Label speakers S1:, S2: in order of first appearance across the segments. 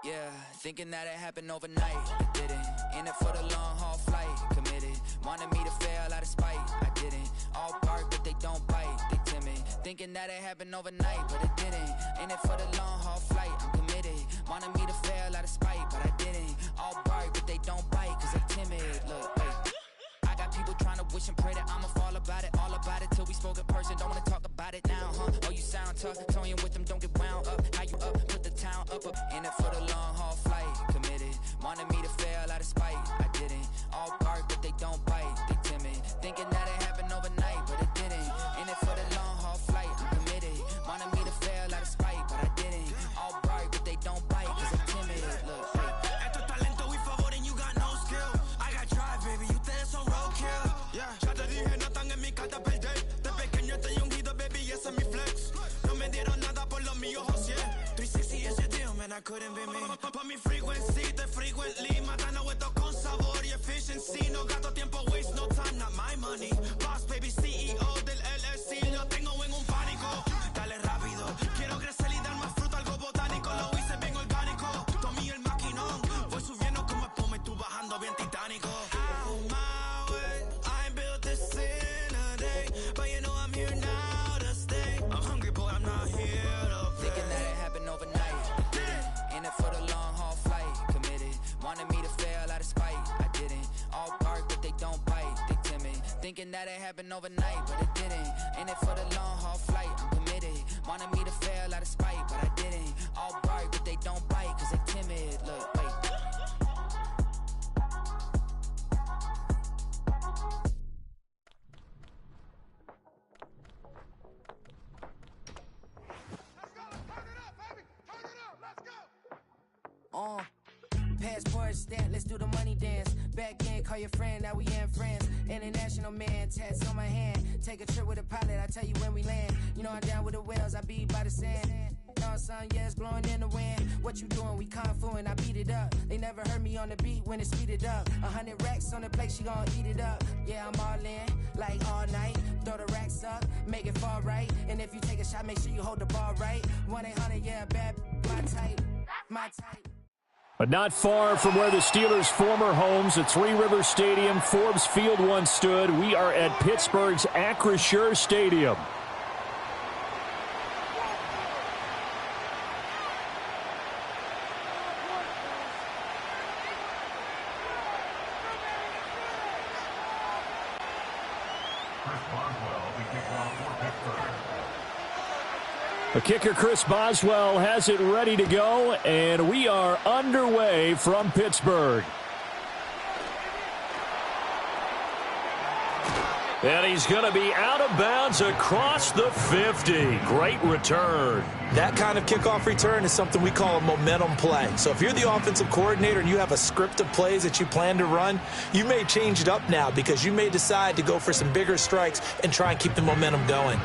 S1: Yeah, thinking that it happened overnight. It didn't. In it for the long haul flight. Committed. Wanted me to fail out of spite. I didn't. All bark, but they don't bite. They timid. Thinking that it happened overnight, but it didn't. In it for the long haul flight. I'm committed. Wanted me to fail out of spite, but I didn't. All bark, but they don't bite, cause they timid. Look, wait. I got people trying to wish and pray that I'ma fall about it, all about it, till we spoke in person. Don't wanna talk about it now, huh? Oh, you sound tough, toying with them, don't get wound up. How you up, put the town up. In it for the long haul flight, committed. Wanted me to fail out of spite, I didn't. All bark, but they don't bite, they timid. Thinking that it happened overnight, but it didn't. In it for the long haul flight, I'm committed. Wanted me to fail out of spite, but I didn't. All bark, but they don't bite, cause they timid. Look, wait.
S2: Esto es talento, we favor and you got no skill. I got drive, baby, ustedes son roadkill. Yeah, ya te dije, no están en mi carta perder. De pequeño estoy ungido, baby, ese es mi flex. No me dieron nada por los míos, José. 360 is your deal, man, I couldn't be me. Pa' mi frequency, te frequently. Matando esto con sabor y efficiency. No gasto tiempo, waste no time, not my money. Boss, baby, CEO del LLC. Lo tengo en un pánico. Dale rápido, quiero crecer y dar más fruto, algo botánico. Lo hice bien orgánico. Tomé el maquinón. Voy subiendo como espuma y tú bajando bien titánico. Out my way, I ain't built this in a day. But you know I'm here now to stay. I'm hungry, boy, I'm not here to play.
S1: Thinking that it happened overnight. It didn't. In it for the long haul flight. Committed. Wanted me to fail out of spite. I didn't. All bark, but they don't bite. They timid. Thinking that it happened overnight, but it didn't. In it for the long haul flight. I'm committed. Wanted me to fail out of spite, but I didn't. All bark, but they don't bite, cause they timid. Look, wait.
S3: Passport stamp, let's do the money dance. Back in, call your friend, now we in France. International man, tats on my hand. Take a trip with a pilot, I tell you when we land. You know I'm down with the whales, I be by the sand. On sun, yeah, it's blowing in the wind. What you doing? We kung fu and I beat it up. They never heard me on the beat when it speeded up. 100 racks on the plate, she gon' eat it up. Yeah, I'm all in, like all night. Throw the racks up, make it fall right. And if you take a shot, make sure you hold the ball right. 1-800, yeah, bad, my type, my type.
S4: But not far from where the Steelers' former homes at Three Rivers Stadium, Forbes Field once stood. We are at Pittsburgh's Acrisure Stadium. The kicker, Chris Boswell, has it ready to go, and we are underway from Pittsburgh. And he's going to be out of bounds across the 50. Great return.
S5: That kind of kickoff return is something we call a momentum play. So if you're the offensive coordinator and you have a script of plays that you plan to run, you may change it up now because you may decide to go for some bigger strikes and try and keep the momentum going.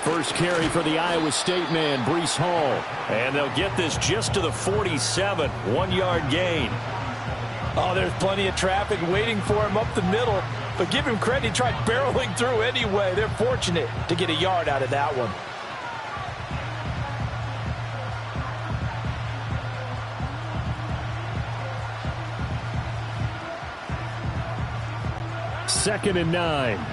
S4: First carry for the Iowa State man, Breece Hall. And they'll get this just to the 47, 1-yard gain.
S5: Oh, there's plenty of traffic waiting for him up the middle. But give him credit, he tried barreling through anyway. They're fortunate to get a yard out of that one.
S4: Second and 9.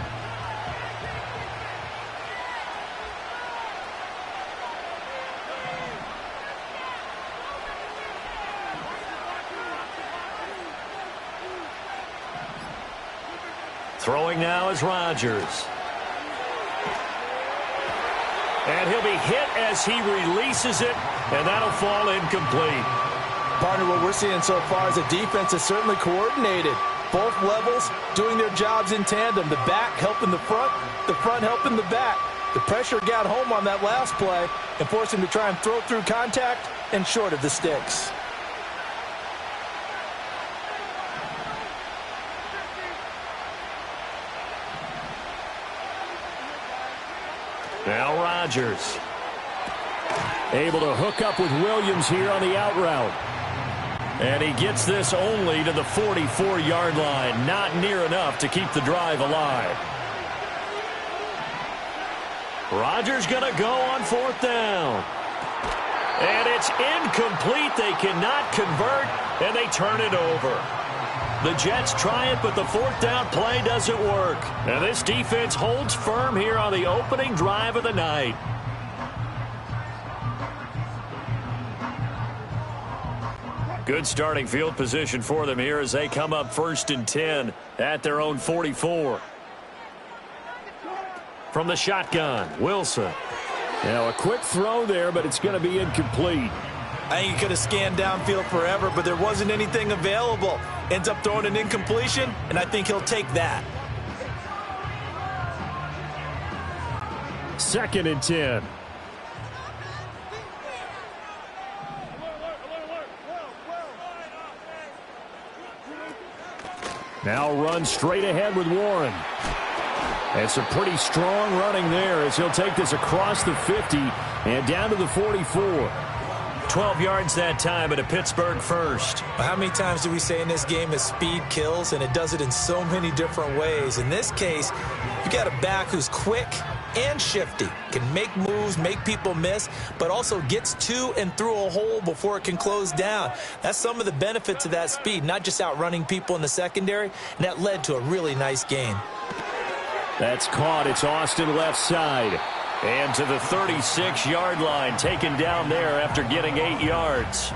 S4: Throwing now is Rodgers. And he'll be hit as he releases it, and that'll fall incomplete.
S5: Partner, what we're seeing so far is the defense is certainly coordinated. Both levels doing their jobs in tandem. The back helping the front helping the back. The pressure got home on that last play and forced him to try and throw through contact and short of the sticks.
S4: Now Rodgers. Able to hook up with Williams here on the out route. And he gets this only to the 44-yard line. Not near enough to keep the drive alive. Rodgers going to go on 4th down. And it's incomplete. They cannot convert, and they turn it over. The Jets try it, but the 4th down play doesn't work. And this defense holds firm here on the opening drive of the night. Good starting field position for them here as they come up 1st and 10 at their own 44. From the shotgun, Wilson. Now a quick throw there, but it's going to be incomplete.
S5: I think he could have scanned downfield forever, but there wasn't anything available. Ends up throwing an incompletion, and I think he'll take that.
S4: 2nd and 10. Now run straight ahead with Warren. And some pretty strong running there as he'll take this across the 50 and down to the 44. 12 yards that time at a Pittsburgh first.
S5: How many times do we say in this game that speed kills, and it does it in so many different ways? In this case, you got a back who's quick and shifty, can make moves, make people miss, but also gets to and through a hole before it can close down. That's some of the benefits of that speed, not just outrunning people in the secondary, and that led to a really nice gain.
S4: That's caught. It's Austin left side. And to the 36-yard line, taken down there after getting 8 yards.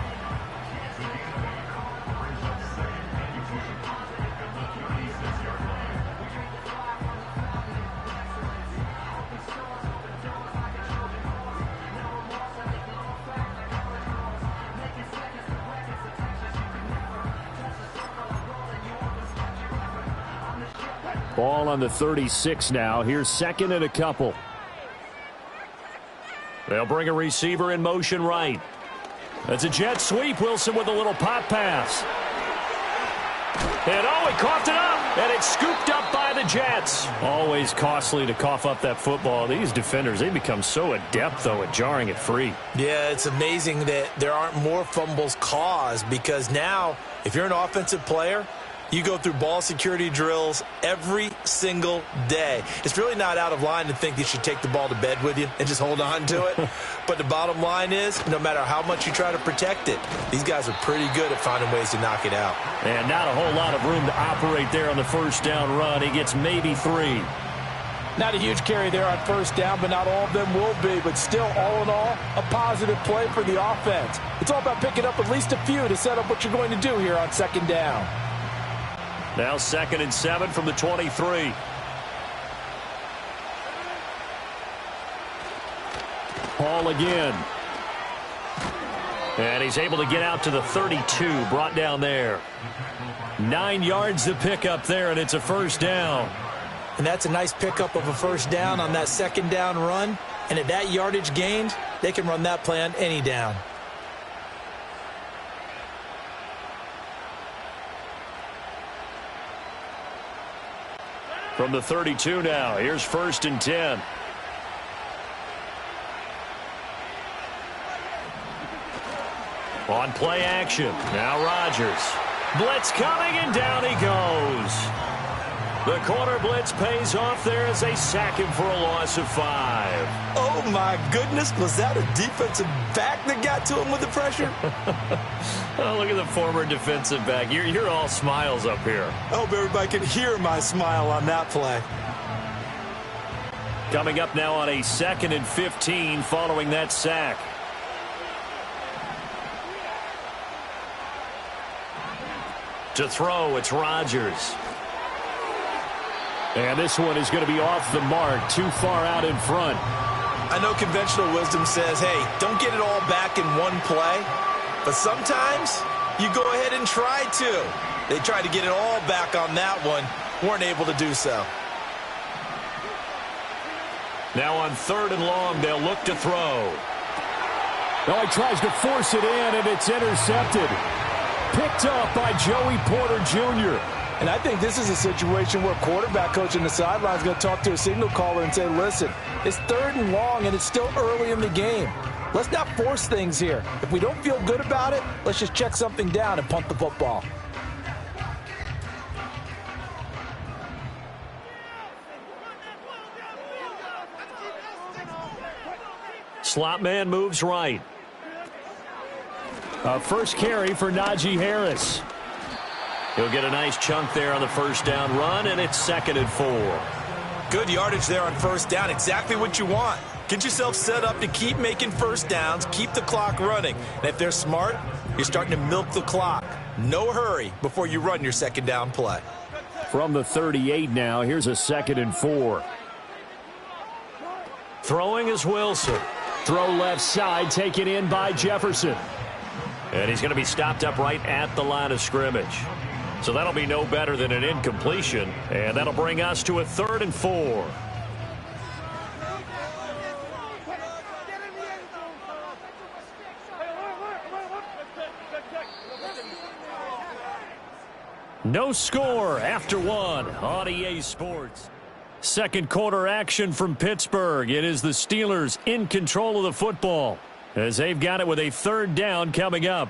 S4: Ball on the 36 now. Here's 2nd and a couple. They'll bring a receiver in motion right. That's a jet sweep. Wilson with a little pop pass. And he coughed it up. And it's scooped up by the Jets. Always costly to cough up that football. These defenders, they become so adept, though, at jarring it free.
S5: Yeah, it's amazing that there aren't more fumbles caused, because now, if you're an offensive player, you go through ball security drills every single day. It's really not out of line to think you should take the ball to bed with you and just hold on to it. But the bottom line is, no matter how much you try to protect it, these guys are pretty good at finding ways to knock it out.
S4: And not a whole lot of room to operate there on the 1st down run. He gets maybe 3.
S5: Not a huge carry there on 1st down, but not all of them will be. But still, all in all, a positive play for the offense. It's all about picking up at least a few to set up what you're going to do here on 2nd down.
S4: Now 2nd and 7 from the 23. Hall again. And he's able to get out to the 32, brought down there. 9 yards to pick up there, and it's a 1st down.
S5: And that's a nice pickup of a 1st down on that 2nd down run. And at that yardage gained, they can run that play on any down.
S4: From the 32 now, here's 1st and 10. On play action, now Rodgers. Blitz coming, and down he goes. The corner blitz pays off there as they sack him for a loss of 5.
S5: Oh, my goodness. Was that a defensive back that got to him with the pressure?
S4: Oh, look at the former defensive back. You're all smiles up here.
S5: I hope everybody can hear my smile on that play.
S4: Coming up now on a 2nd and 15 following that sack. To throw, it's Rodgers. And this one is going to be off the mark, too far out in front.
S5: I know conventional wisdom says, hey, don't get it all back in one play. But sometimes you go ahead and try to. They tried to get it all back on that one. Weren't able to do so.
S4: Now on 3rd and long, they'll look to throw.
S6: Oh, he tries to force it in, and it's intercepted. Picked up by Joey Porter Jr.
S5: And I think this is a situation where quarterback coach on the sideline is going to talk to a signal caller and say, listen, it's 3rd and long, and it's still early in the game. Let's not force things here. If we don't feel good about it, let's just check something down and punt the football.
S4: Slot man moves right.
S6: First carry for Najee Harris.
S4: He'll get a nice chunk there on the first down run, and it's 2nd and 4.
S5: Good yardage there on first down. Exactly what you want. Get yourself set up to keep making first downs, keep the clock running. And if they're smart, you're starting to milk the clock. No hurry before you run your second down play.
S6: From the 38 now, here's a 2nd and 4.
S4: Throwing is Wilson.
S6: Throw left side, taken in by Jefferson.
S4: And he's going to be stopped up right at the line of scrimmage. So that'll be no better than an incompletion. And that'll bring us to a 3rd and 4. No score after 1 on EA Sports. Second quarter action from Pittsburgh. It is the Steelers in control of the football as they've got it with a 3rd down coming up.